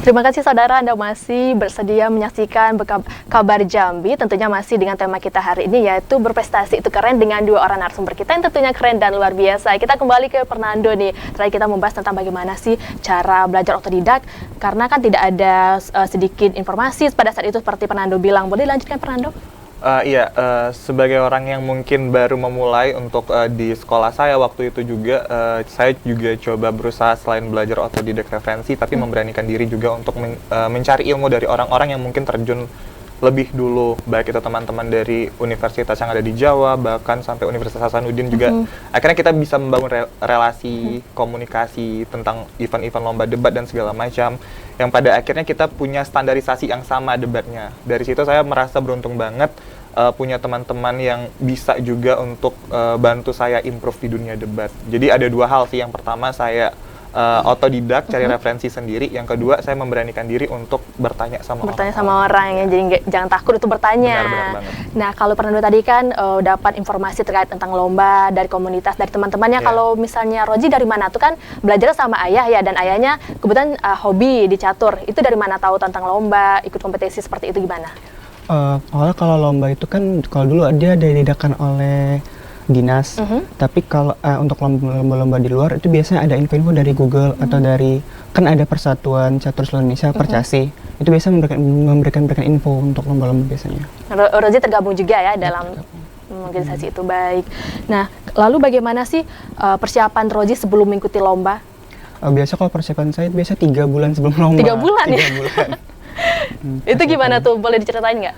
Terima kasih saudara, Anda masih bersedia menyaksikan Kabar Jambi, tentunya masih dengan tema kita hari ini yaitu berprestasi itu keren dengan dua orang narasumber kita yang tentunya keren dan luar biasa. Kita kembali ke Fernando nih, terakhir kita membahas tentang bagaimana sih cara belajar otodidak, karena kan tidak ada sedikit informasi pada saat itu seperti Fernando bilang. Boleh dilanjutkan Fernando? Sebagai orang yang mungkin baru memulai untuk di sekolah saya waktu itu juga, saya juga coba berusaha selain belajar otodidak referensi, tapi memberanikan diri juga untuk mencari ilmu dari orang-orang yang mungkin terjun lebih dulu, baik itu teman-teman dari universitas yang ada di Jawa, bahkan sampai Universitas Hasanuddin juga. Akhirnya kita bisa membangun relasi, komunikasi tentang event-event lomba debat dan segala macam, yang pada akhirnya kita punya standarisasi yang sama debatnya. Dari situ saya merasa beruntung banget punya teman-teman yang bisa juga untuk bantu saya improve di dunia debat. Jadi ada dua hal sih, yang pertama saya otodidak, cari referensi sendiri. Yang kedua, saya memberanikan diri untuk bertanya sama orang ya. Jadi jangan takut itu bertanya. Benar banget. Nah, kalau Fernando tadi kan dapat informasi terkait tentang lomba dari komunitas, dari teman-temannya. Kalau misalnya Roji dari mana tuh kan belajar sama ayah ya, dan ayahnya kebetulan hobi di catur. Itu dari mana tahu tentang lomba, ikut kompetisi seperti itu gimana? Awalnya kalau lomba itu kan kalau dulu dia diadakan oleh dinas, tapi kalau untuk lomba-lomba di luar itu biasanya ada info-info dari Google atau dari, kan ada Persatuan Catur Seluruh Indonesia, Percasi, itu biasa memberikan info untuk lomba-lomba biasanya. Rozi tergabung juga ya dalam organisasi itu, baik. Nah, lalu bagaimana sih persiapan Rozi sebelum mengikuti lomba? Biasa kalau persiapan saya biasa 3 bulan sebelum lomba. 3 bulan ya? 3 bulan. Itu gimana tuh? Boleh diceritain nggak?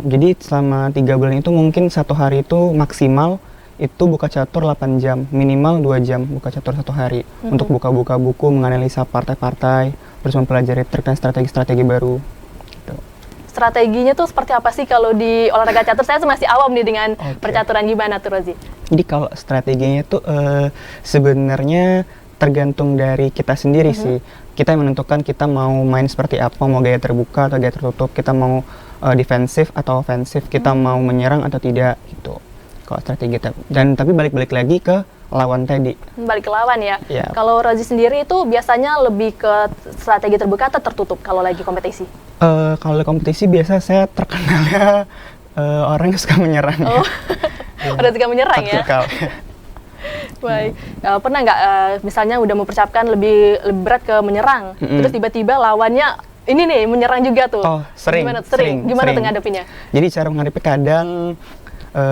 Jadi selama 3 bulan itu mungkin satu hari itu maksimal itu buka catur 8 jam, minimal 2 jam buka catur satu hari untuk buka-buka buku, menganalisa partai-partai, terus mempelajari trik dan strategi-strategi baru. Gitu. Strateginya tuh seperti apa sih kalau di olahraga catur? Saya masih awam nih dengan percaturan, gimana tuh Rozi? Jadi kalau strateginya itu sebenarnya tergantung dari kita sendiri sih. Kita yang menentukan kita mau main seperti apa, mau gaya terbuka atau gaya tertutup, kita mau defensif atau ofensif, kita mau menyerang atau tidak gitu. Kalau strategi kita. Dan tapi balik lagi ke lawan tadi. Balik ke lawan ya. Yeah. Kalau Rozi sendiri itu biasanya lebih ke strategi terbuka atau tertutup kalau lagi kompetisi? Kalau kompetisi biasa saya terkenalnya orang yang suka menyerang. Oh. Udah suka menyerang ya. Baik, pernah nggak misalnya udah mempersiapkan lebih berat ke menyerang, terus tiba-tiba lawannya ini nih menyerang juga tuh? Oh, sering. Gimana tuh ngadepinnya? Jadi cara menghadapi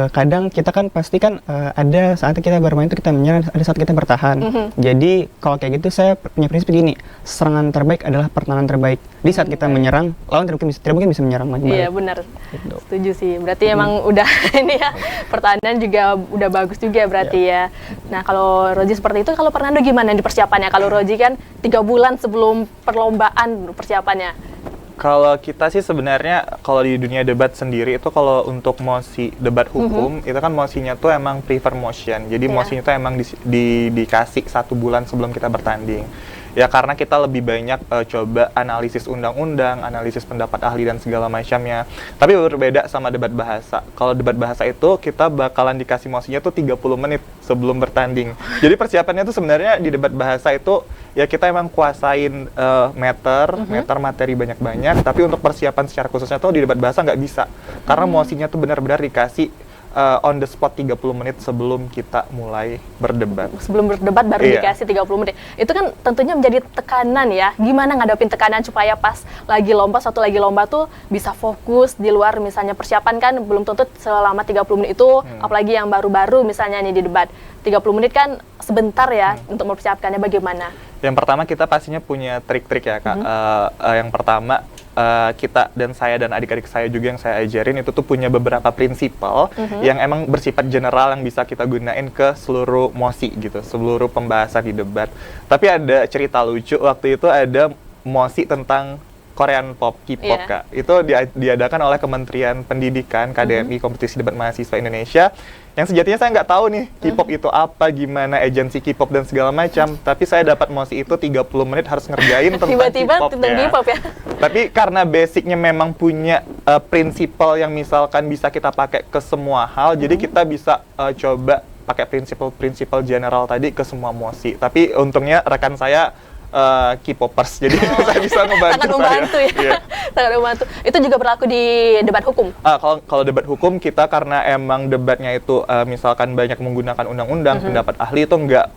kadang kita kan pasti kan ada saat kita bermain itu kita menyerang, ada saat kita bertahan. Jadi kalau kayak gitu saya punya prinsip gini, serangan terbaik adalah pertahanan terbaik. Di saat kita menyerang, lawan tidak mungkin bisa menyerang lagi. Iya benar, gitu. Setuju sih. Berarti emang udah ini ya, pertahanan juga udah bagus juga berarti ya. Nah kalau Roji seperti itu, kalau Fernando gimana di persiapannya? Kalau Roji kan 3 bulan sebelum perlombaan persiapannya. Kalau kita sih sebenarnya kalau di dunia debat sendiri itu kalau untuk mosi debat hukum itu kan mosinya tuh emang prefer motion. Jadi mosinya tuh emang dikasih 1 bulan sebelum kita bertanding. Ya karena kita lebih banyak coba analisis undang-undang, analisis pendapat ahli dan segala macamnya. Tapi berbeda sama debat bahasa. Kalau debat bahasa itu kita bakalan dikasih mosinya tuh 30 menit sebelum bertanding. Jadi persiapannya tuh sebenarnya di debat bahasa itu ya kita emang kuasain meter materi banyak-banyak, tapi untuk persiapan secara khususnya tuh di debat bahasa nggak bisa. Karena mosinya tuh benar-benar dikasih on the spot 30 menit sebelum kita mulai berdebat. Sebelum berdebat baru dikasih 30 menit. Itu kan tentunya menjadi tekanan ya. Gimana ngadepin tekanan supaya pas lagi lomba, satu lagi lomba tuh bisa fokus di luar, misalnya persiapan kan belum tentu selama 30 menit itu, apalagi yang baru-baru misalnya nih di debat. 30 menit kan sebentar ya untuk mempersiapkannya, bagaimana? Yang pertama kita pastinya punya trik-trik ya Kak. Yang pertama kita dan saya dan adik-adik saya juga yang saya ajarin itu tuh punya beberapa prinsipal yang emang bersifat general yang bisa kita gunain ke seluruh mosi gitu, seluruh pembahasan di debat. Tapi ada cerita lucu, waktu itu ada mosi tentang Korean Pop, K-pop Kak. Itu diadakan oleh Kementerian Pendidikan, KDMI, Kompetisi Debat Mahasiswa Indonesia. Yang sejatinya saya nggak tahu nih K-pop itu apa, gimana agensi K-pop dan segala macam. Tapi saya dapat mosi itu 30 menit harus ngerjain tentang K-pop ya. Tapi karena basicnya memang punya prinsipal yang misalkan bisa kita pakai ke semua hal, jadi kita bisa coba pakai prinsipal general tadi ke semua mosi. Tapi untungnya rekan saya K-popers, jadi saya bisa ngebantu. Sangat membantu ya. Iya. Sangat membantu. Itu juga berlaku di debat hukum. Kalau debat hukum kita karena emang debatnya itu misalkan banyak menggunakan undang-undang, pendapat ahli itu nggak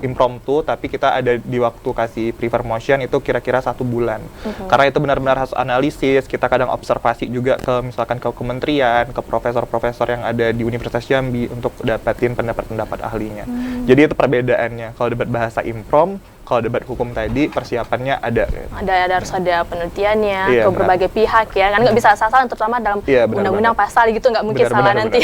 impromptu, tapi kita ada di waktu kasih prefer motion itu kira-kira 1 bulan. Karena itu benar-benar harus analisis, kita kadang observasi juga ke misalkan ke kementerian, ke profesor-profesor yang ada di Universitas Jambi untuk dapatin pendapat-pendapat ahlinya. Jadi itu perbedaannya. Kalau debat bahasa improm, kalau debat hukum tadi persiapannya ada. Harus ada penelitiannya Iya, ke berbagai pihak ya, kan nggak bisa asal-asalan, terutama dalam undang-undang pasal gitu, nggak mungkin salah nanti.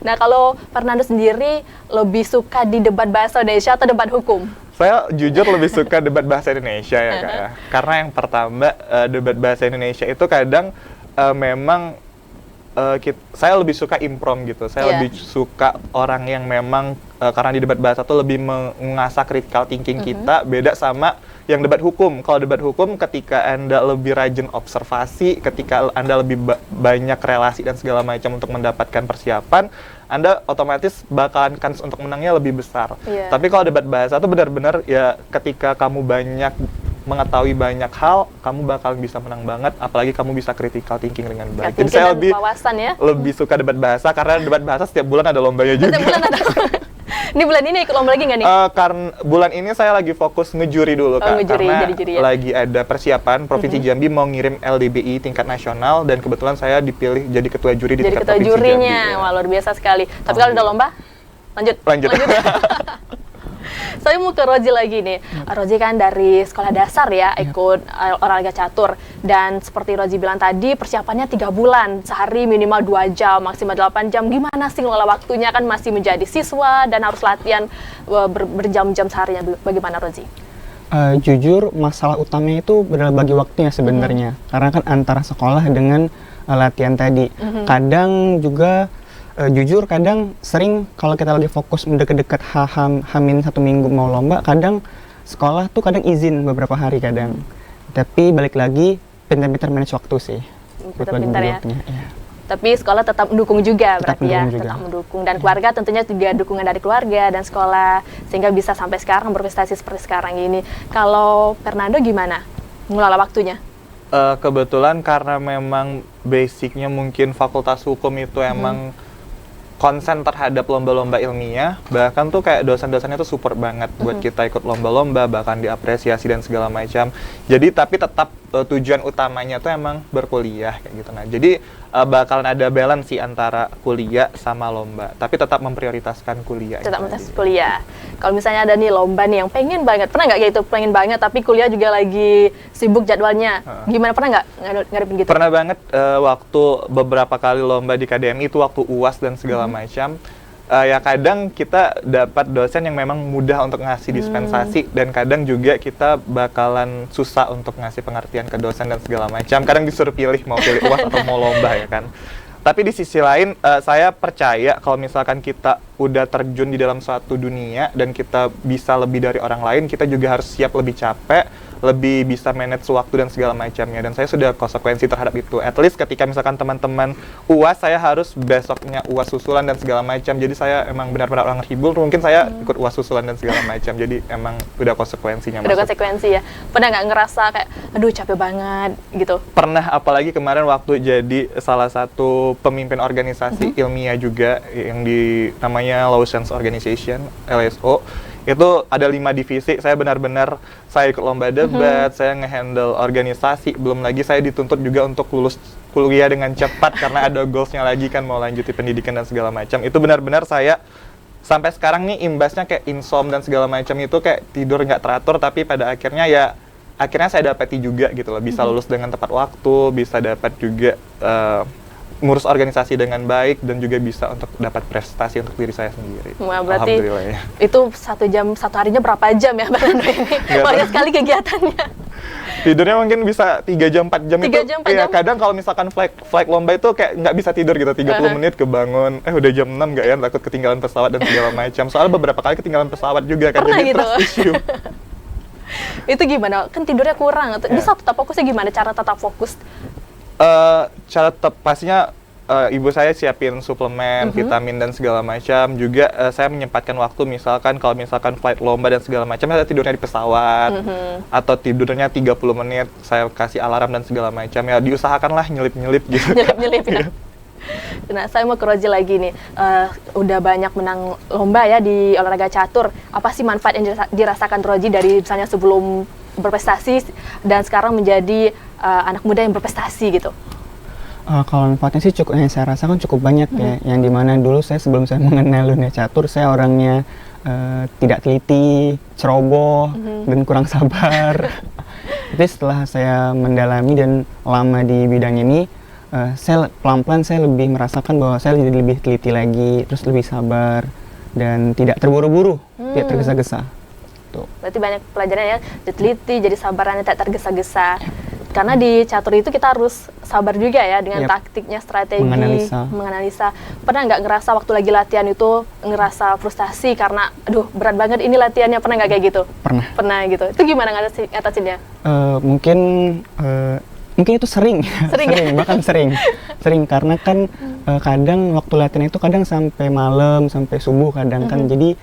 Nah, kalau Fernando sendiri lebih suka di debat bahasa Indonesia atau debat hukum? Saya jujur lebih suka debat bahasa Indonesia ya Kak ya. Karena yang pertama debat bahasa Indonesia itu kadang memang saya lebih suka improm gitu. Saya lebih suka orang yang memang karena di debat bahasa tuh lebih mengasah critical thinking kita, beda sama yang debat hukum. Kalau debat hukum ketika Anda lebih rajin observasi, ketika Anda lebih banyak relasi dan segala macam untuk mendapatkan persiapan, Anda otomatis bakalan kans untuk menangnya lebih besar. Tapi kalau debat bahasa tuh benar-benar ya ketika kamu banyak mengetahui banyak hal, kamu bakal bisa menang banget, apalagi kamu bisa critical thinking dengan baik. Jadi saya lebih suka debat bahasa, karena debat bahasa setiap bulan ada lombanya juga. Setiap bulan ada. Ini bulan ini ikut lomba lagi nggak nih? Karena bulan ini saya lagi fokus ngejuri dulu Kak, karena lagi ada persiapan Provinsi Jambi mau ngirim LDBI tingkat nasional, dan kebetulan saya dipilih jadi ketua juri di tingkat Provinsi Jambi. Jadi ketua jurinya, wah luar biasa sekali. Tapi kalau udah lomba, lanjut. Saya mau ke Rozi lagi nih. Rozi kan dari sekolah dasar ya, ikut olahraga catur. Dan seperti Rozi bilang tadi, persiapannya 3 bulan. Sehari minimal 2 jam, maksimal 8 jam. Gimana sih ngelola waktunya, kan masih menjadi siswa dan harus latihan berjam-jam seharinya. Bagaimana Rozi? Jujur, masalah utamanya itu adalah bagi waktunya sebenarnya. Karena kan antara sekolah dengan latihan tadi. Kadang juga jujur kadang sering kalau kita lagi fokus deket-deket hamin 1 minggu mau lomba, kadang sekolah tuh kadang izin beberapa hari kadang. Tapi balik lagi pintar-pintar manage waktu sih. Pintar-pintar ya. Tapi sekolah tetap mendukung juga berarti ya, tetap mendukung, dan keluarga tentunya juga dukungan dari keluarga dan sekolah sehingga bisa sampai sekarang berprestasi seperti sekarang ini. Kalau Fernando gimana mengelola waktunya? Kebetulan karena memang basicnya mungkin fakultas hukum itu emang konsen terhadap lomba-lomba ilmiah, bahkan tuh kayak dosen-dosennya tuh support banget buat kita ikut lomba-lomba, bahkan diapresiasi dan segala macam. Jadi tapi tetap tujuan utamanya tuh emang berkuliah kayak gitu. Nah, jadi bakalan ada balance sih antara kuliah sama lomba, tapi tetap memprioritaskan kuliah. Tetap memprioritaskan kuliah. Kalau misalnya ada nih lomba nih yang pengen banget, pernah nggak kayak itu pengen banget tapi kuliah juga lagi sibuk jadwalnya, gimana, pernah nggak ngadepin gitu? Pernah banget waktu beberapa kali lomba di KDMI itu waktu UAS dan segala macam. Ya kadang kita dapat dosen yang memang mudah untuk ngasih dispensasi, dan kadang juga kita bakalan susah untuk ngasih pengertian ke dosen dan segala macam. Kadang disuruh pilih mau pilih UAS atau mau lomba ya kan. Tapi di sisi lain saya percaya kalau misalkan kita udah terjun di dalam suatu dunia dan kita bisa lebih dari orang lain, kita juga harus siap lebih capek, lebih bisa manage waktu dan segala macamnya. Dan saya sudah konsekuensi terhadap itu. At least ketika misalkan teman-teman UAS, saya harus besoknya UAS susulan dan segala macam. Jadi saya emang benar-benar orang hibur, mungkin saya ikut UAS susulan dan segala macam. Jadi emang udah konsekuensinya. Udah konsekuensi ya. Pernah nggak ngerasa kayak, aduh capek banget gitu? Pernah, apalagi kemarin waktu jadi salah satu pemimpin organisasi ilmiah juga yang namanya Law Science Organization, LSO. Itu ada 5 divisi, saya benar-benar saya ikut lomba debat, saya ngehandle organisasi, belum lagi saya dituntut juga untuk lulus kuliah dengan cepat karena ada goalsnya lagi kan, mau lanjuti pendidikan dan segala macam. Itu benar-benar saya sampai sekarang nih imbasnya kayak insom dan segala macam, itu kayak tidur nggak teratur, tapi pada akhirnya saya dapati juga gitu loh, bisa lulus dengan tepat waktu, bisa dapat juga ngurus organisasi dengan baik, dan juga bisa untuk dapat prestasi untuk diri saya sendiri. Wah, berarti ya. Itu 1 jam, 1 harinya berapa jam ya Fernando ini? Banyak sekali kegiatannya. Tidurnya mungkin bisa 3 jam, 4 jam 3 itu. Jam, 4 jam? Kadang kalau misalkan flight lomba itu kayak nggak bisa tidur gitu, 30 menit kebangun, udah jam 6 nggak ya, takut ketinggalan pesawat dan segala macam. Soalnya beberapa kali ketinggalan pesawat juga kan, jadi gitu. Trust issue. Itu gimana? Kan tidurnya kurang. Bisa tetap fokusnya gimana? Cara tetap fokus? Cara tetap pastinya ibu saya siapin suplemen, vitamin dan segala macam. Juga saya menyempatkan waktu misalkan kalau misalkan flight lomba dan segala macam, saya tidurnya di pesawat atau tidurnya 30 menit, saya kasih alarm dan segala macam. Ya diusahakanlah nyelip-nyelip gitu. Nyelip-nyelip ya. Nah, saya mau ke Rozi lagi nih. Udah banyak menang lomba ya di olahraga catur. Apa sih manfaat yang dirasakan Rozi dari misalnya sebelum berprestasi dan sekarang menjadi anak muda yang berprestasi gitu? Kalau manfaatnya sih yang saya rasakan cukup banyak ya. Yang dimana dulu sebelum saya mengenal dunia catur, saya orangnya tidak teliti, ceroboh, dan kurang sabar. Tapi setelah saya mendalami dan lama di bidang ini, saya pelan-pelan saya lebih merasakan bahwa saya jadi lebih teliti lagi, terus lebih sabar dan tidak terburu-buru, tidak tergesa-gesa. Tuh. Berarti banyak pelajaran ya, teliti, jadi sabarannya tak tergesa-gesa. Karena di catur itu kita harus sabar juga ya dengan taktiknya, strategi, menganalisa. Pernah nggak ngerasa waktu lagi latihan itu ngerasa frustasi karena aduh berat banget ini latihannya, pernah nggak kayak gitu? Pernah gitu. Itu gimana ngatasinnya? Mungkin itu sering bahkan sering karena kan kadang waktu latihan itu kadang sampai malam, sampai subuh kadang kan. Jadi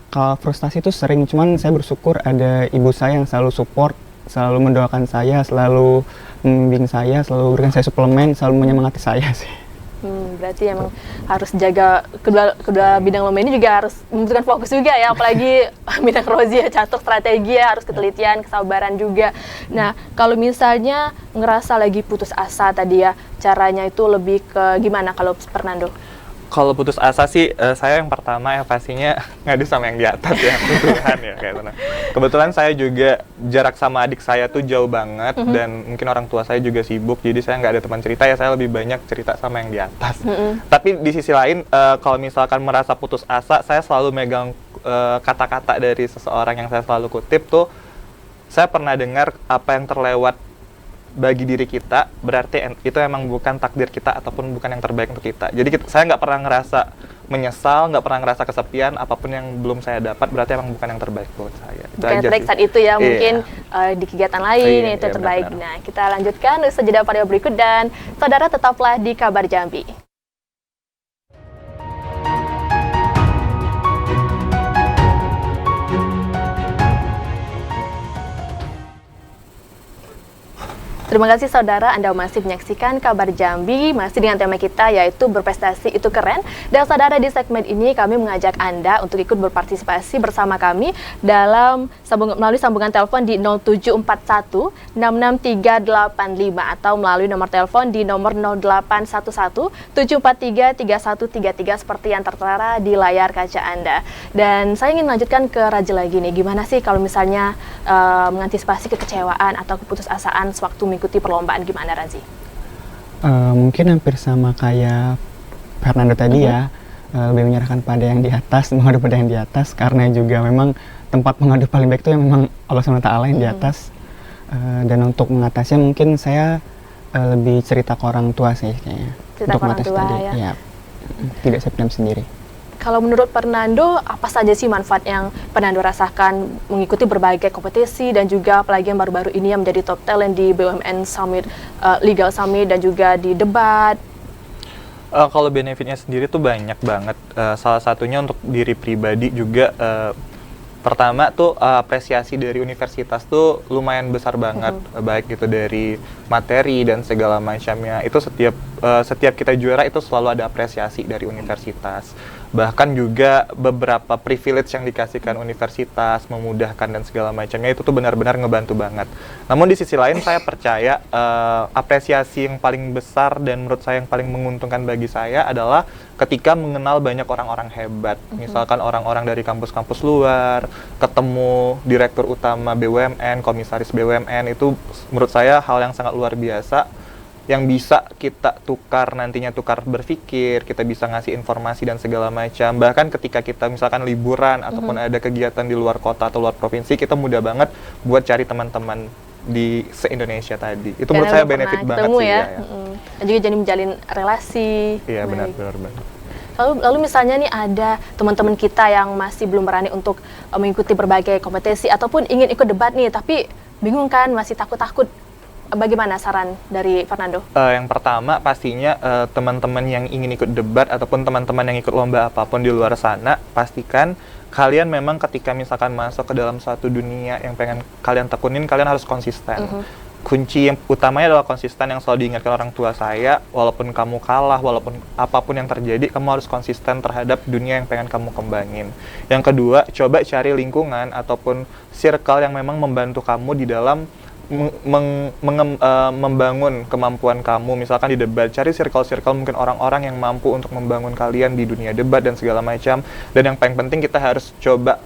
kalau frustasi itu sering, cuman saya bersyukur ada ibu saya yang selalu support, selalu mendoakan saya, selalu membimbing saya, selalu berikan saya suplemen, selalu menyemangati saya sih. Berarti emang harus jaga kedua bidang lomba ini juga harus membutuhkan fokus juga ya, apalagi bidang Rozi ya, catur, strategi ya, harus ketelitian, kesabaran juga. Nah, kalau misalnya ngerasa lagi putus asa tadi ya, caranya itu lebih ke gimana kalau Fernando? Kalau putus asa sih, saya yang pertama ya pastinya ngadu sama yang di atas ya, kebetulan ya kayak gitu. Kebetulan saya juga jarak sama adik saya tuh jauh banget, dan mungkin orang tua saya juga sibuk, jadi saya nggak ada teman cerita ya, saya lebih banyak cerita sama yang di atas. Tapi di sisi lain, kalau misalkan merasa putus asa, saya selalu megang kata-kata dari seseorang yang saya selalu kutip tuh, saya pernah dengar apa yang terlewat bagi diri kita, berarti itu emang bukan takdir kita ataupun bukan yang terbaik untuk kita. Jadi saya nggak pernah ngerasa menyesal, nggak pernah ngerasa kesepian, apapun yang belum saya dapat berarti emang bukan yang terbaik buat saya. Itu bukan aja terbaik sih. Saat itu ya, mungkin di kegiatan lain itu terbaik. Benar. Nah, kita lanjutkan usaha jeda pada berikut dan saudara tetaplah di Kabar Jambi. Terima kasih saudara, Anda masih menyaksikan Kabar Jambi, masih dengan tema kita yaitu berprestasi itu keren. Dan saudara, di segmen ini kami mengajak Anda untuk ikut berpartisipasi bersama kami dalam melalui sambungan telepon di 0741 66385 atau melalui nomor telepon di nomor 0811 743 3133 seperti yang tertera di layar kaca Anda. Dan saya ingin melanjutkan ke Raji lagi nih, gimana sih kalau misalnya mengantisipasi kekecewaan atau keputusasaan sewaktu mengikuti perlombaan, gimana Razi? Mungkin hampir sama kayak Fernando tadi ya, lebih menyerahkan pada yang di atas, mengadu pada yang di atas, karena juga memang tempat mengadu paling baik itu yang memang Allah SWT yang di atas. Dan untuk mengatasinya mungkin saya lebih cerita ke orang tua sih kayaknya. Cerita untuk ke orang tua tadi, ya. Tidak saya pendam sendiri. Kalau menurut Fernando, apa saja sih manfaat yang Fernando rasakan mengikuti berbagai kompetisi dan juga apalagi yang baru-baru ini yang menjadi top talent di BUMN Summit, Legal Summit dan juga di debat? Kalau benefitnya sendiri tuh banyak banget. Salah satunya untuk diri pribadi juga. Pertama tuh apresiasi dari universitas tuh lumayan besar banget, baik itu dari materi dan segala macamnya. Itu setiap kita juara itu selalu ada apresiasi dari universitas. Bahkan juga beberapa privilege yang dikasihkan universitas, memudahkan dan segala macamnya, itu tuh benar-benar ngebantu banget. Namun di sisi lain saya percaya apresiasi yang paling besar dan menurut saya yang paling menguntungkan bagi saya adalah ketika mengenal banyak orang-orang hebat. Misalkan orang-orang dari kampus-kampus luar, ketemu direktur utama BUMN, komisaris BUMN, itu menurut saya hal yang sangat luar biasa, yang bisa kita tukar berpikir, kita bisa ngasih informasi dan segala macam. Bahkan ketika kita misalkan liburan ataupun ada kegiatan di luar kota atau luar provinsi, kita mudah banget buat cari teman-teman di se-Indonesia tadi. Itu menurut saya benefit banget sih ya. Dan juga jadi menjalin relasi. Iya, benar. Lalu misalnya nih ada teman-teman kita yang masih belum berani untuk mengikuti berbagai kompetisi ataupun ingin ikut debat nih, tapi bingung kan, masih takut-takut. bagaimana saran dari Fernando? Yang pertama pastinya teman-teman yang ingin ikut debat ataupun teman-teman yang ikut lomba apapun di luar sana, pastikan kalian memang ketika misalkan masuk ke dalam suatu dunia yang pengen kalian tekunin, kalian harus konsisten. Kunci yang utamanya adalah konsisten, yang selalu diingatkan orang tua saya, walaupun kamu kalah, walaupun apapun yang terjadi, kamu harus konsisten terhadap dunia yang pengen kamu kembangin. Yang kedua, coba cari lingkungan ataupun circle yang memang membantu kamu di dalam membangun kemampuan kamu. Misalkan di debat, cari circle-circle mungkin orang-orang yang mampu untuk membangun kalian di dunia debat dan segala macam. Dan yang paling penting, kita harus coba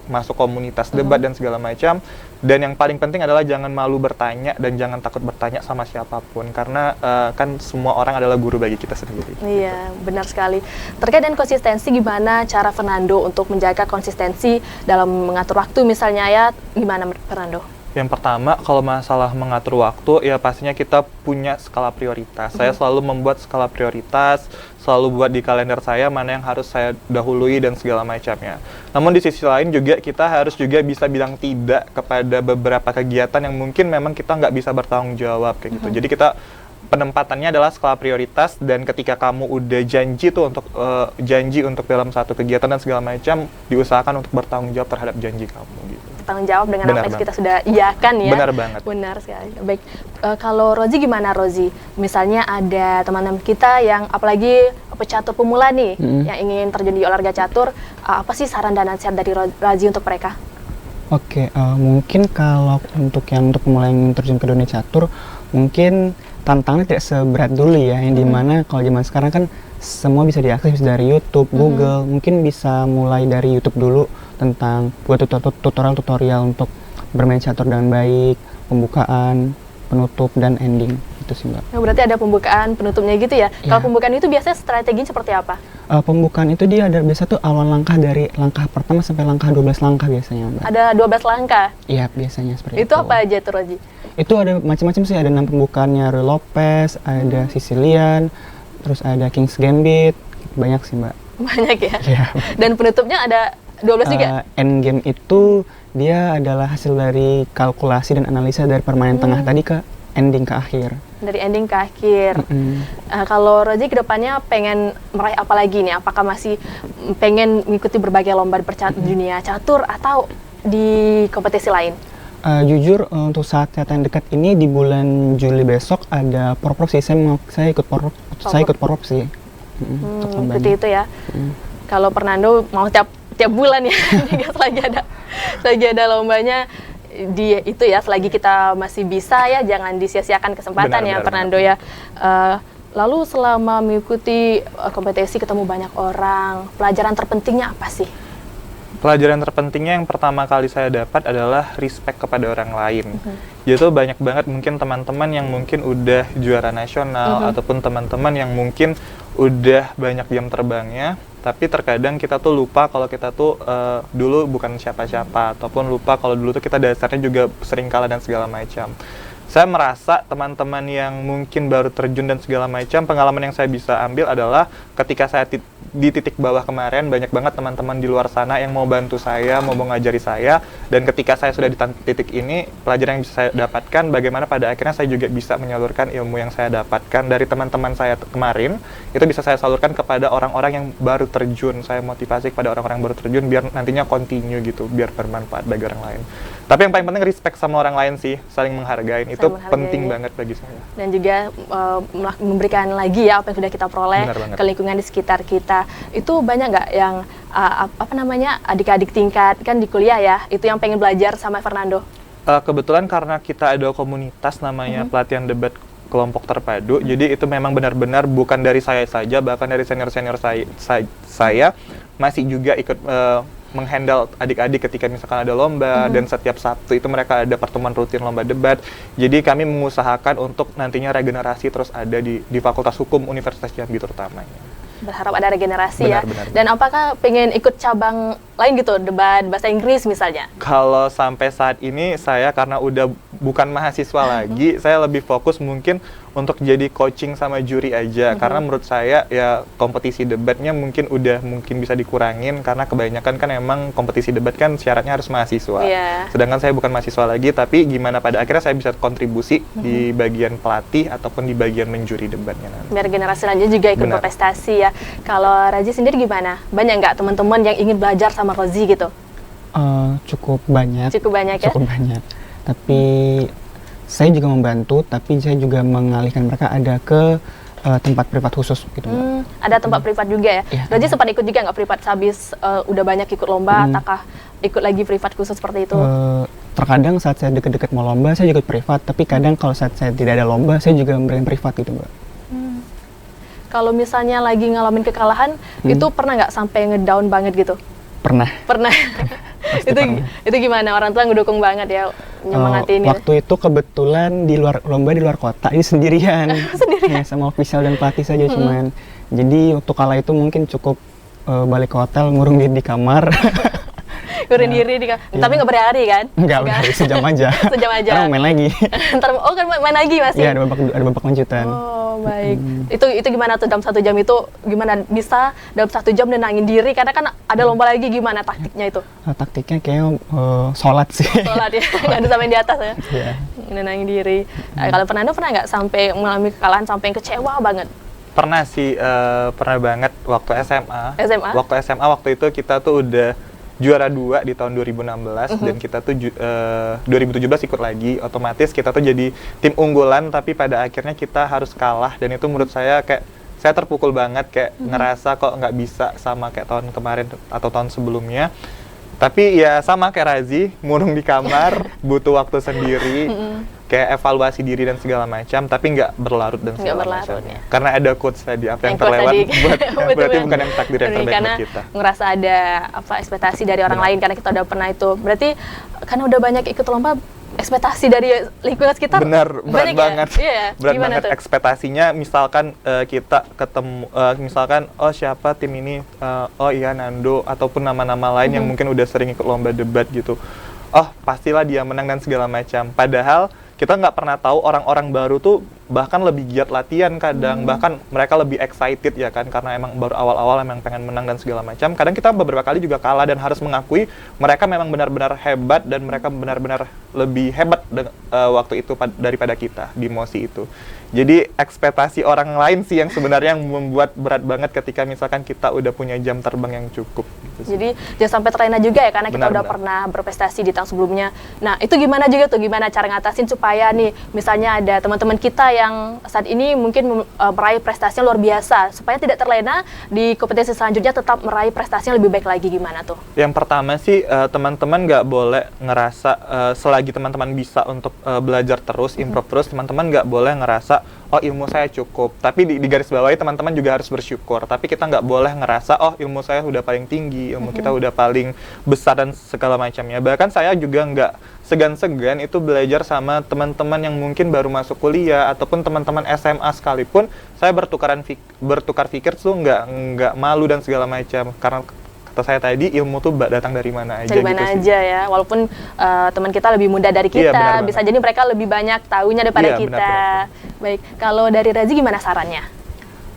masuk komunitas debat dan segala macam. Dan yang paling penting adalah jangan malu bertanya dan jangan takut bertanya sama siapapun, karena kan semua orang adalah guru bagi kita sendiri. Iya, benar sekali. Terkait dengan konsistensi, gimana cara Fernando untuk menjaga konsistensi dalam mengatur waktu misalnya ya, gimana Fernando? Yang pertama, kalau masalah mengatur waktu, ya pastinya kita punya skala prioritas. Saya selalu membuat skala prioritas, selalu buat di kalender saya mana yang harus saya dahului dan segala macamnya. Namun di sisi lain juga kita harus juga bisa bilang tidak kepada beberapa kegiatan yang mungkin memang kita nggak bisa bertanggung jawab kayak gitu. Jadi kita penempatannya adalah skala prioritas, dan ketika kamu udah janji tuh untuk janji untuk dalam satu kegiatan dan segala macam, diusahakan untuk bertanggung jawab terhadap janji kamu gitu. Tanggung jawab dengan Benar apa yang banget. kita sudah iakan ya. Benar banget. Benar sekali. Baik, kalau Rozi gimana Rozi? Misalnya ada teman-teman kita yang apalagi pecatur pemula nih, yang ingin terjun di olahraga catur, apa sih saran dan nasihat dari Rozi untuk mereka? Oke, mungkin kalau untuk pemula yang ingin terjun ke dunia catur, mungkin tantangannya tidak seberat dulu ya, yang dimana kalau zaman sekarang kan semua bisa diakses dari YouTube, Google. Mungkin bisa mulai dari YouTube dulu tentang buat tutorial untuk bermain catur dengan baik, pembukaan, penutup, dan ending. Itu sih Mbak. Nah, berarti ada pembukaan, penutupnya gitu ya. Kalau pembukaan itu biasanya strateginya seperti apa? Pembukaan itu dia ada biasa tuh awal langkah dari langkah pertama sampai langkah 12 langkah biasanya Mbak. Ada 12 langkah. Iya, biasanya seperti itu. Itu apa aja tuh Rozi? Itu ada macam-macam sih, ada 6 pembukaannya, Ruy Lopez, ada Sicilian, terus ada King's Gambit, banyak sih Mbak. Banyak ya? Iya. Dan penutupnya ada 12 juga? Endgame itu dia adalah hasil dari kalkulasi dan analisa dari permainan tengah tadi ke ending ke akhir. Dari ending ke akhir. Kalau Rozi kedepannya pengen meraih apa lagi nih? Apakah masih pengen mengikuti berbagai lomba di dunia catur atau di kompetisi lain? Jujur untuk saat yang dekat ini di bulan Juli besok ada porprov sih, saya ikut porprov sih. Untuk lombanya. Seperti itu ya. Kalau Fernando mau tiap bulan ya, jika selagi ada lombanya di itu ya, selagi kita masih bisa ya, jangan disia-siakan kesempatan ya Fernando ya. Lalu selama mengikuti kompetisi ketemu banyak orang, pelajaran terpentingnya apa sih? Pelajaran terpentingnya yang pertama kali saya dapat adalah respect kepada orang lain. Jadi tuh banyak banget mungkin teman-teman yang mungkin udah juara nasional ataupun teman-teman yang mungkin udah banyak jam terbangnya, tapi terkadang kita tuh lupa kalau kita tuh dulu bukan siapa-siapa, ataupun lupa kalau dulu tuh kita dasarnya juga sering kalah dan segala macam. Saya merasa teman-teman yang mungkin baru terjun dan segala macam, pengalaman yang saya bisa ambil adalah ketika saya di titik bawah kemarin, banyak banget teman-teman di luar sana yang mau bantu saya, mau ngajari saya, dan ketika saya sudah di titik ini, pelajaran yang bisa saya dapatkan, bagaimana pada akhirnya saya juga bisa menyalurkan ilmu yang saya dapatkan dari teman-teman saya kemarin, itu bisa saya salurkan kepada orang-orang yang baru terjun. Saya motivasi kepada orang-orang yang baru terjun biar nantinya continue gitu, biar bermanfaat bagi orang lain. Tapi yang paling penting respect sama orang lain sih, saling menghargai. Itu penting banget bagi saya. Dan juga memberikan lagi ya apa yang sudah kita peroleh ke lingkungan di sekitar kita. Itu banyak nggak yang adik-adik tingkat kan di kuliah ya, itu yang pengen belajar sama Fernando? Kebetulan karena kita ada komunitas namanya pelatihan debat kelompok terpadu, jadi itu memang benar-benar bukan dari saya saja, bahkan dari senior-senior saya masih juga ikut menghandle adik-adik ketika misalkan ada lomba, dan setiap Sabtu itu mereka ada pertemuan rutin lomba debat. Jadi kami mengusahakan untuk nantinya regenerasi terus ada di Fakultas Hukum Universitas Jambi terutamanya. Berharap ada regenerasi ya. Benar. Dan apakah pengen ikut cabang lain gitu, debat bahasa Inggris misalnya? Kalau sampai saat ini saya karena udah bukan mahasiswa lagi, saya lebih fokus mungkin untuk jadi coaching sama juri aja. Karena menurut saya ya kompetisi debatnya mungkin bisa dikurangin karena kebanyakan kan emang kompetisi debat kan syaratnya harus mahasiswa. Sedangkan saya bukan mahasiswa lagi, tapi gimana pada akhirnya saya bisa kontribusi di bagian pelatih ataupun di bagian menjuri debatnya nanti. Biar generasi selanjutnya juga ikut berprestasi ya. Kalau Razi sendiri gimana? Banyak nggak teman-teman yang ingin belajar sama Razi gitu? Cukup banyak. Cukup banyak ya? Cukup banyak. Tapi saya juga membantu, tapi saya juga mengalihkan mereka ada ke tempat privat khusus gitu, Mbak. Ada tempat privat juga ya? Razi sempat ikut juga nggak privat habis udah banyak ikut lomba, ataukah ikut lagi privat khusus seperti itu? Terkadang saat saya deket-deket mau lomba, saya ikut privat, tapi kadang kalau saat saya tidak ada lomba, saya juga memberikan privat gitu, Mbak. Kalau misalnya lagi ngalamin kekalahan, itu pernah nggak sampai ngedown banget gitu? Pernah. Itu gimana? Orang tua ngedukung banget ya, nyemangatin. Waktu itu kebetulan di luar lomba di luar kota, ini sendirian. Ya, sama official dan pelatih saja cuman. Jadi waktu kalah itu mungkin cukup balik ke hotel, ngurung diri di kamar. Ngurung diri di kamar. Tapi nggak berhari kan? Nggak berhari, sejam aja. Sejam aja. Karena main lagi. Ntar, kan main lagi masih? Iya, ada babak lanjutan. Oh, baik. Itu gimana tuh dalam 1 jam itu, gimana bisa dalam 1 jam nenangin diri? Karena kan ada lomba lagi, gimana taktiknya itu? Taktiknya kayaknya sholat sih. Sholat ya, nggak ada sampai di atas ya? Iya. Nenangin diri. Kalau Fernando pernah nggak sampai mengalami kekalahan sampai kecewa banget? Pernah sih, pernah banget waktu SMA. Waktu SMA waktu itu kita tuh udah juara 2 di tahun 2016 dan kita tuh 2017 ikut lagi, otomatis kita tuh jadi tim unggulan tapi pada akhirnya kita harus kalah dan itu menurut saya kayak saya terpukul banget, kayak ngerasa kok nggak bisa sama kayak tahun kemarin atau tahun sebelumnya. Tapi ya sama kayak Razi, murung di kamar, butuh waktu sendiri, kayak evaluasi diri dan segala macam, tapi nggak berlarut dan segala macam. Ya. Karena ada quotes tadi, apa yang terlewat berarti bukan yang takdir yang terbaik buat kita. Ngerasa ada ekspektasi dari orang lain karena kita udah pernah itu. Berarti karena udah banyak ikut lomba, ekspektasi dari lingkungan sekitar berat banget. Ya? Berat banget tuh? Ekspektasinya, misalkan kita ketemu, misalkan siapa tim ini, iya Nando, ataupun nama-nama lain yang mungkin udah sering ikut lomba debat gitu. Pastilah dia menang dan segala macam. Padahal kita nggak pernah tahu orang-orang baru tuh bahkan lebih giat latihan kadang, bahkan mereka lebih excited ya kan, karena emang baru awal-awal emang pengen menang dan segala macam. Kadang kita beberapa kali juga kalah dan harus mengakui mereka memang benar-benar hebat dan mereka benar-benar lebih hebat waktu itu daripada kita di MOSI itu. Jadi ekspektasi orang lain sih yang sebenarnya yang membuat berat banget ketika misalkan kita udah punya jam terbang yang cukup. Gitu. Jadi jangan sampai terlena juga ya, karena kita udah pernah berprestasi di tahun sebelumnya. Nah itu gimana juga tuh, gimana cara ngatasin supaya nih misalnya ada teman-teman kita yang saat ini mungkin meraih prestasi yang luar biasa, supaya tidak terlena di kompetisi selanjutnya tetap meraih prestasi yang lebih baik lagi, gimana tuh? Yang pertama sih teman-teman nggak boleh ngerasa selagi teman-teman bisa untuk belajar terus, improve terus, teman-teman nggak boleh ngerasa ilmu saya cukup. Tapi di garis bawahi teman-teman juga harus bersyukur. Tapi kita nggak boleh ngerasa ilmu saya udah paling tinggi, ilmu kita udah paling besar dan segala macamnya. Bahkan saya juga nggak segan-segan itu belajar sama teman-teman yang mungkin baru masuk kuliah ataupun teman-teman SMA sekalipun. Saya bertukar pikir tuh nggak malu dan segala macam, karena kata saya tadi ilmu tuh datang dari mana aja. Dari mana aja ya, walaupun teman kita lebih muda dari kita, bisa jadi mereka lebih banyak tahunya daripada kita. Baik, kalau dari Razi gimana sarannya?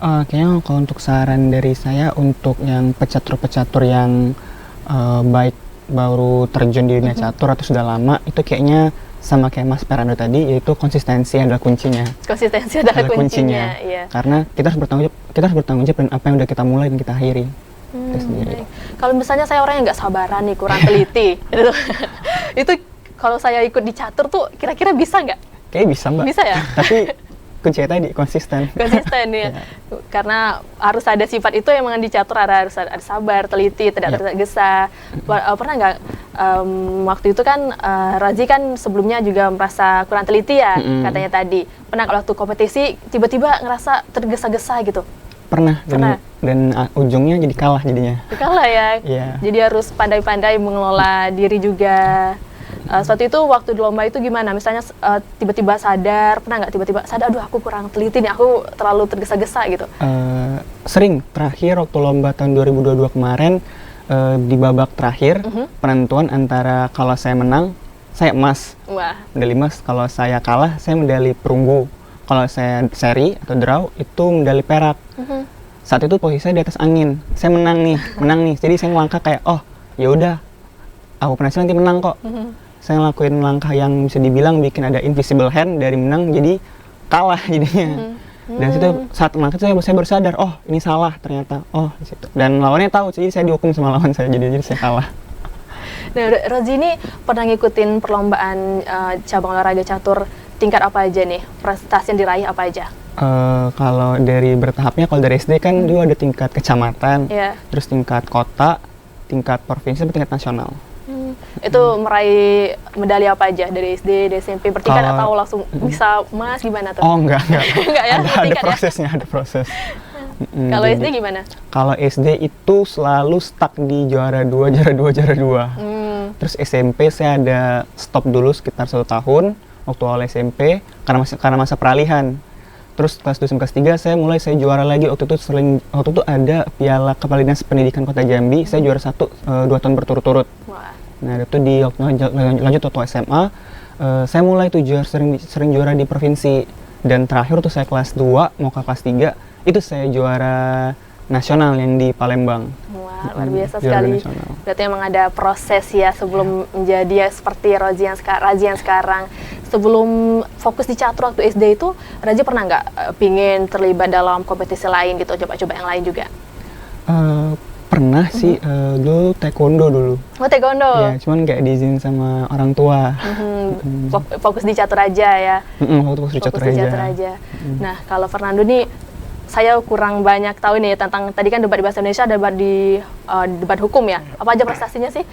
Kayaknya kalau untuk saran dari saya untuk yang pecatur-pecatur yang baik baru terjun di dunia catur atau sudah lama, itu kayaknya sama kayak Mas Fernando tadi, yaitu konsistensi adalah kuncinya. Konsistensi adalah kuncinya. Iya. Karena kita harus bertanggung jawab dengan apa yang udah kita mulai dan kita akhiri. Kalau misalnya saya orang yang nggak sabaran nih, kurang teliti, itu kalau saya ikut di catur tuh kira-kira bisa nggak? Kayaknya bisa, Mbak. Bisa ya? Tapi kuncinya tadi konsisten. Konsisten ya. Karena harus ada sifat itu, emang di catur harus ada sabar, teliti, tidak tergesa. Pernah nggak waktu itu kan Razi kan sebelumnya juga merasa kurang teliti ya, katanya tadi. Pernah waktu kompetisi tiba-tiba ngerasa tergesa-gesa gitu? Pernah. Dan ujungnya jadi kalah jadinya. Kalah ya? Yeah. Jadi harus pandai-pandai mengelola diri juga. Suatu itu waktu di lomba itu gimana? Misalnya tiba-tiba sadar, pernah nggak tiba-tiba sadar, aduh aku kurang teliti nih, aku terlalu tergesa-gesa gitu? Sering. Terakhir waktu lomba tahun 2022 kemarin, di babak terakhir, penentuan antara kalau saya menang saya emas. Wah. Medali emas. Kalau saya kalah, saya medali perunggu. Kalau saya seri atau draw, itu medali perak. Saat itu posisi saya di atas angin. Saya menang nih. Jadi saya ngelangkah kayak, oh ya udah, aku penasihat nanti menang kok. Saya ngelakuin langkah yang bisa dibilang bikin ada invisible hand dari menang jadi kalah jadinya. Dan situ saat melangkah saya baru sadar, oh ini salah ternyata. Oh di situ. Dan lawannya tahu, jadi saya dihukum sama lawan saya, jadi saya kalah. Nah, Rozi ini pernah ngikutin perlombaan cabang olahraga catur tingkat apa aja nih? Prestasi yang diraih apa aja? Kalau dari bertahapnya, kalau dari SD kan dulu ada tingkat kecamatan, terus tingkat kota, tingkat provinsi, sampai tingkat nasional. Itu meraih medali apa aja dari SD, dari SMP bertingkat atau langsung bisa emas gimana tuh? Oh enggak. Enggak ya? Ada prosesnya, ada proses. Kalau SD gimana? Kalau SD itu selalu stuck di juara 2. Terus SMP saya ada stop dulu sekitar 1 tahun waktu awal SMP karena masa peralihan. Terus kelas 2 kelas 3 saya juara lagi. Waktu itu ada Piala Kepala Dinas Pendidikan Kota Jambi, saya juara 1 2 tahun berturut-turut. Wah. Nah, itu lanjut waktu SMA, saya mulai tuh sering juara di provinsi. Dan terakhir tuh saya kelas 2 mau ke kelas 3, itu saya juara nasional yang di Palembang. Wah, luar biasa sekali. Berarti emang ada proses ya sebelum menjadi seperti Rozi yang sekarang. Sebelum fokus di catur waktu SD itu, Rozi pernah nggak pingin terlibat dalam kompetisi lain gitu, coba-coba yang lain juga? Pernah sih, dulu taekwondo dulu. Oh, taekwondo? Ya, cuman kayak diizin sama orang tua. Fokus di catur aja ya? Fokus di catur aja. Nah, kalau Fernando nih, saya kurang banyak tahu nih tentang, tadi kan debat di bahasa Indonesia, debat di debat hukum ya? Apa aja prestasinya sih?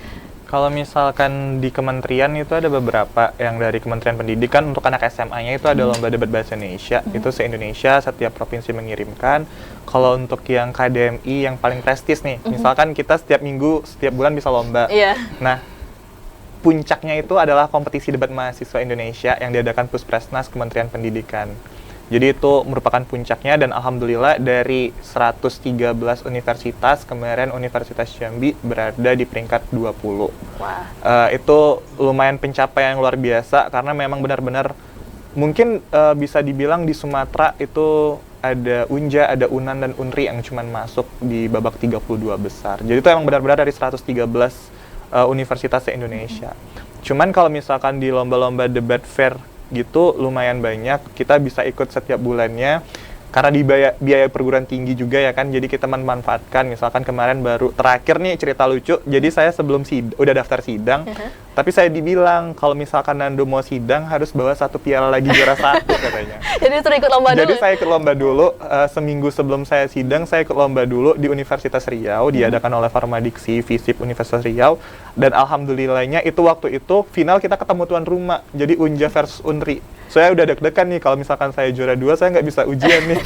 Kalau misalkan di kementerian itu ada beberapa yang dari Kementerian Pendidikan untuk anak SMA-nya itu ada lomba debat bahasa Indonesia. Itu se-Indonesia, setiap provinsi mengirimkan. Kalau untuk yang KDMI yang paling prestis nih, misalkan kita setiap minggu, setiap bulan bisa lomba. Nah, puncaknya itu adalah kompetisi debat mahasiswa Indonesia yang diadakan Puspresnas Kementerian Pendidikan. Jadi itu merupakan puncaknya, dan alhamdulillah dari 113 universitas, kemarin Universitas Jambi berada di peringkat 20. Wah. Itu lumayan pencapaian yang luar biasa, karena memang benar-benar mungkin bisa dibilang di Sumatera itu ada Unja, ada Unan, dan Unri yang cuman masuk di babak 32 besar. Jadi itu emang benar-benar dari 113 universitas se-Indonesia. Cuman kalau misalkan di lomba-lomba debat fair gitu lumayan banyak, kita bisa ikut setiap bulannya karena di biaya perguruan tinggi juga ya kan, jadi kita memanfaatkan. Misalkan kemarin baru terakhir nih cerita lucu, jadi saya sebelum udah daftar sidang, tapi saya dibilang kalau misalkan Nando mau sidang harus bawa 1 piala lagi juara 1 katanya. Jadi suruh ikut lomba dulu? Jadi saya ikut lomba dulu, seminggu sebelum saya sidang saya ikut lomba dulu di Universitas Riau, diadakan oleh Farmadiksi Visip Universitas Riau, dan alhamdulillahnya itu waktu itu final kita ketemu tuan rumah, jadi Unja versus Unri. Saya udah deg-degan nih, kalau misalkan saya juara 2 saya nggak bisa ujian nih.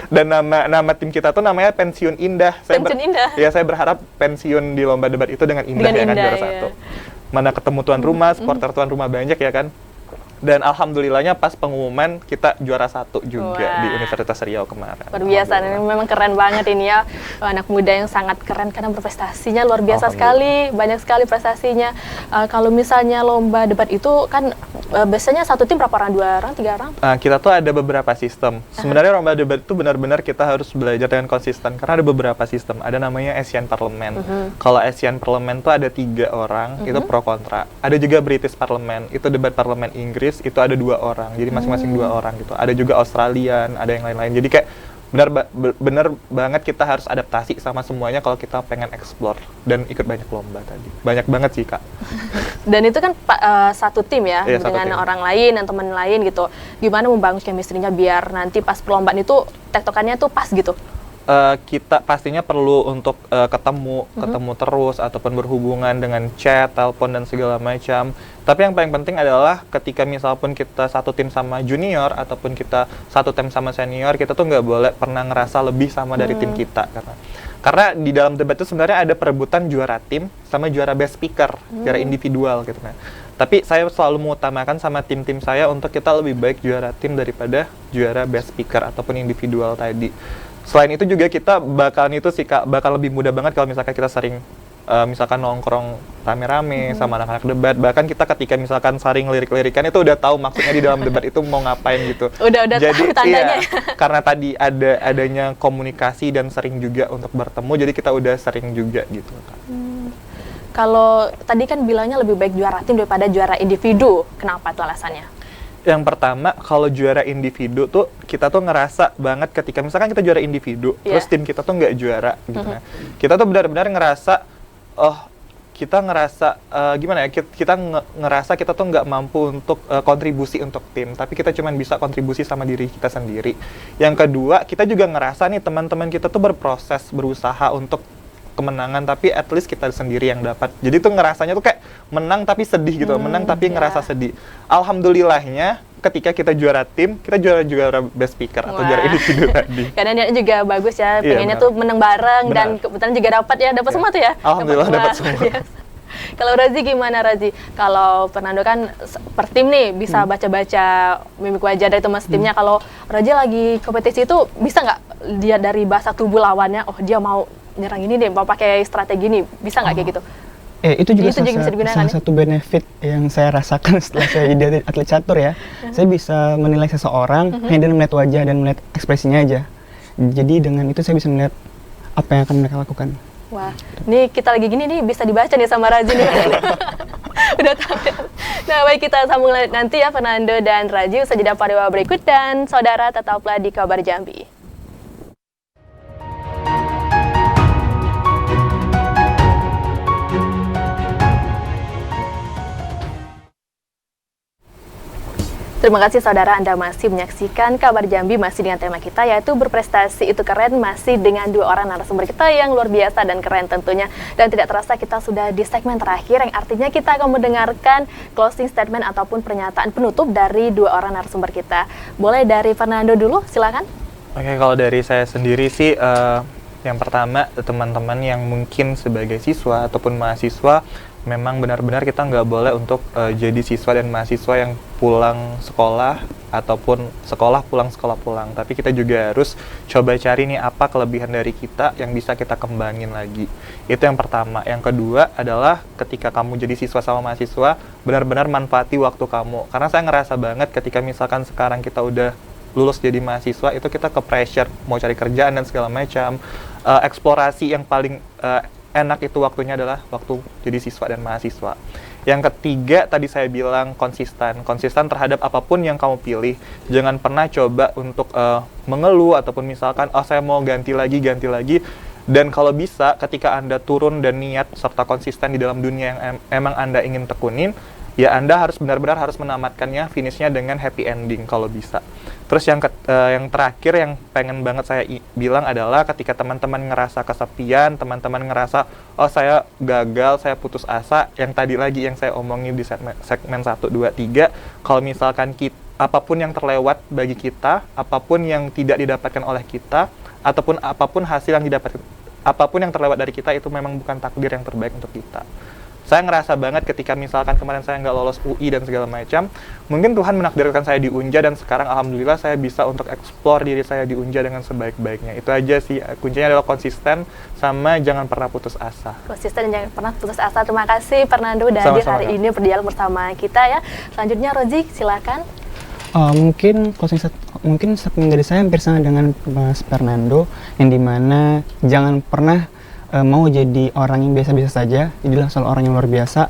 Dan nama tim kita tuh namanya Pensiun Indah. Indah? Ya, saya berharap pensiun di lomba debat itu dengan indah, ya kan, juara 1. Mana ketemu tuan rumah, supporter tuan rumah banyak ya kan. Dan alhamdulillahnya pas pengumuman kita juara 1 juga. Wah. Di Universitas Riau kemarin. Luar biasa, ini memang keren banget ini ya. Anak muda yang sangat keren karena berprestasinya luar biasa sekali, banyak sekali prestasinya. Kalau misalnya lomba debat itu kan biasanya satu tim berapa orang? 2 orang, 3 orang? Kita tuh ada beberapa sistem. Sebenarnya lomba debat itu benar-benar kita harus belajar dengan konsisten karena ada beberapa sistem. Ada namanya Asian Parliament. Kalau Asian Parliament tuh ada 3 orang, itu pro kontra. Ada juga British Parliament, itu debat parlemen Inggris, itu ada 2 orang, jadi masing-masing 2 orang gitu. Ada juga Australian, ada yang lain-lain. Jadi kayak benar banget kita harus adaptasi sama semuanya kalau kita pengen explore dan ikut banyak lomba tadi. Banyak banget sih, Kak. Dan itu kan satu tim ya, dengan orang lain dan teman lain gitu. Gimana membangun chemistry-nya biar nanti pas perlombaan itu tektokannya tuh pas gitu? Kita pastinya perlu untuk ketemu terus ataupun berhubungan dengan chat, telepon, dan segala macam. Tapi yang paling penting adalah ketika misalpun kita satu tim sama junior ataupun kita satu tim sama senior, kita tuh nggak boleh pernah ngerasa lebih sama dari tim kita. Karena di dalam debat itu sebenarnya ada perebutan juara tim sama juara best speaker, juara individual gitu kan. Tapi saya selalu mengutamakan sama tim-tim saya untuk kita lebih baik juara tim daripada juara best speaker ataupun individual tadi. Selain itu juga kita bakal lebih mudah banget kalau misalkan kita sering misalkan nongkrong rame-rame sama anak-anak debat, bahkan kita ketika misalkan saring lirik-lirikan itu udah tahu maksudnya di dalam debat itu mau ngapain gitu. Udah Jadi tahu tandanya. karena tadi adanya komunikasi dan sering juga untuk bertemu, jadi kita udah sering juga gitu. Kalau tadi kan bilangnya lebih baik juara tim daripada juara individu, kenapa tuh alasannya? Yang pertama, kalau juara individu tuh kita tuh ngerasa banget ketika misalkan kita juara individu, terus tim kita tuh nggak juara gitu. Nah, kita tuh benar-benar ngerasa, kita ngerasa gimana ya? Kita ngerasa kita tuh nggak mampu untuk kontribusi untuk tim, tapi kita cuma bisa kontribusi sama diri kita sendiri. Yang kedua, kita juga ngerasa nih teman-teman kita tuh berproses, berusaha untuk kemenangan, tapi at least kita sendiri yang dapat. Jadi tuh ngerasanya tuh kayak menang tapi sedih gitu, menang tapi ngerasa sedih. Alhamdulillahnya ketika kita juara tim, kita juara best speaker atau juara individu tadi. Karena dia juga bagus ya, pengennya tuh menang bareng dan kebetulan juga dapat semua tuh ya. Alhamdulillah dapat semua. Kalau Razi gimana Razi? Kalau Fernando kan per tim nih bisa baca-baca mimik wajah dari teman timnya. Kalau Razi lagi kompetisi itu bisa nggak dia dari bahasa tubuh lawannya, oh dia mau nyerang ini deh, mau pakai strategi ini, bisa nggak kayak gitu? Itu juga bisa digunakan, salah satu benefit yang saya rasakan setelah saya jadi atlet catur ya. Saya bisa menilai seseorang hanya dengan melihat wajah dan melihat ekspresinya aja. Jadi dengan itu saya bisa melihat apa yang akan mereka lakukan. Wah, ini kita lagi gini nih bisa dibaca nih sama Razi nih. Udah tahu ya. Nah, baik, kita sambung nanti ya Fernando dan Razi usai jeda pada berikut, dan saudara tetaplah di Kabar Jambi. Terima kasih saudara, Anda masih menyaksikan Kabar Jambi masih dengan tema kita yaitu berprestasi itu keren, masih dengan dua orang narasumber kita yang luar biasa dan keren tentunya. Dan tidak terasa kita sudah di segmen terakhir yang artinya kita akan mendengarkan closing statement ataupun pernyataan penutup dari dua orang narasumber kita. Boleh dari Fernando dulu, silakan. Oke, kalau dari saya sendiri sih yang pertama, teman-teman yang mungkin sebagai siswa ataupun mahasiswa, memang benar-benar kita nggak boleh untuk jadi siswa dan mahasiswa yang pulang sekolah ataupun sekolah pulang, tapi kita juga harus coba cari nih apa kelebihan dari kita yang bisa kita kembangin lagi. Itu yang pertama. Yang kedua adalah ketika kamu jadi siswa sama mahasiswa, benar-benar manfaati waktu kamu. Karena saya ngerasa banget ketika misalkan sekarang kita udah lulus jadi mahasiswa, itu kita ke pressure mau cari kerjaan dan segala macam. Eksplorasi yang paling enak itu waktunya adalah waktu jadi siswa dan mahasiswa. Yang ketiga, tadi saya bilang konsisten terhadap apapun yang kamu pilih. Jangan pernah coba untuk mengeluh ataupun misalkan, saya mau ganti lagi. Dan kalau bisa, ketika Anda turun dan niat serta konsisten di dalam dunia yang emang Anda ingin tekunin, ya Anda harus benar-benar harus menamatkannya, finishnya dengan happy ending kalau bisa. Terus yang terakhir yang pengen banget saya bilang adalah ketika teman-teman ngerasa kesepian, teman-teman ngerasa, saya gagal, saya putus asa, yang tadi lagi yang saya omongin di segmen 1, 2, 3, kalau misalkan apapun yang terlewat bagi kita, apapun yang tidak didapatkan oleh kita, ataupun apapun hasil yang didapatkan, apapun yang terlewat dari kita, itu memang bukan takdir yang terbaik untuk kita. Saya ngerasa banget ketika misalkan kemarin saya nggak lolos UI dan segala macam, mungkin Tuhan menakdirkan saya di Unja dan sekarang alhamdulillah saya bisa untuk explore diri saya di Unja dengan sebaik-baiknya. Itu aja sih, kuncinya adalah konsisten sama jangan pernah putus asa. Konsisten dan jangan pernah putus asa. Terima kasih Fernando udah hadir hari ini berdialog bersama kita ya. Selanjutnya Rozi, silakan. Mungkin statement dari saya hampir sama dengan Mas Fernando, yang dimana jangan pernah mau jadi orang yang biasa-biasa saja, jadilah selalu orang yang luar biasa,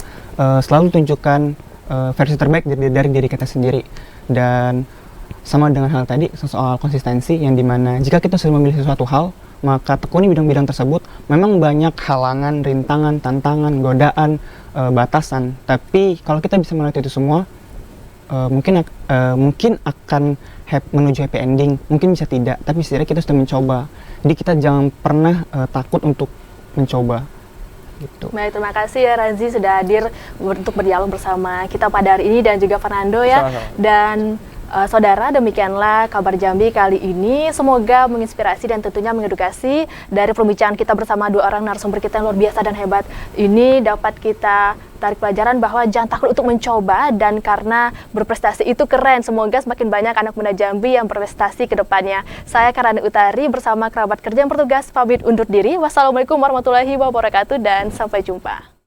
selalu tunjukkan versi terbaik dari diri kita sendiri. Dan sama dengan hal tadi soal konsistensi, yang dimana jika kita sudah memilih sesuatu hal, maka tekuni bidang-bidang tersebut. Memang banyak halangan, rintangan, tantangan, godaan, batasan, tapi kalau kita bisa melewati itu semua, mungkin akan menuju happy ending, mungkin bisa tidak, tapi setidaknya kita sudah mencoba. Jadi kita jangan pernah takut untuk mencoba. Gitu. Baik, terima kasih ya Razi sudah hadir untuk berdialog bersama kita pada hari ini, dan juga Fernando ya. Sama-sama. Dan saudara, demikianlah Kabar Jambi kali ini. Semoga menginspirasi dan tentunya mengedukasi. Dari perbincangan kita bersama dua orang narasumber kita yang luar biasa dan hebat ini dapat kita tarik pelajaran bahwa jangan takut untuk mencoba, dan karena berprestasi itu keren. Semoga semakin banyak anak muda Jambi yang berprestasi ke depannya. Saya Karani Utari bersama kerabat kerja yang bertugas pamit undur diri. Wassalamualaikum warahmatullahi wabarakatuh dan sampai jumpa.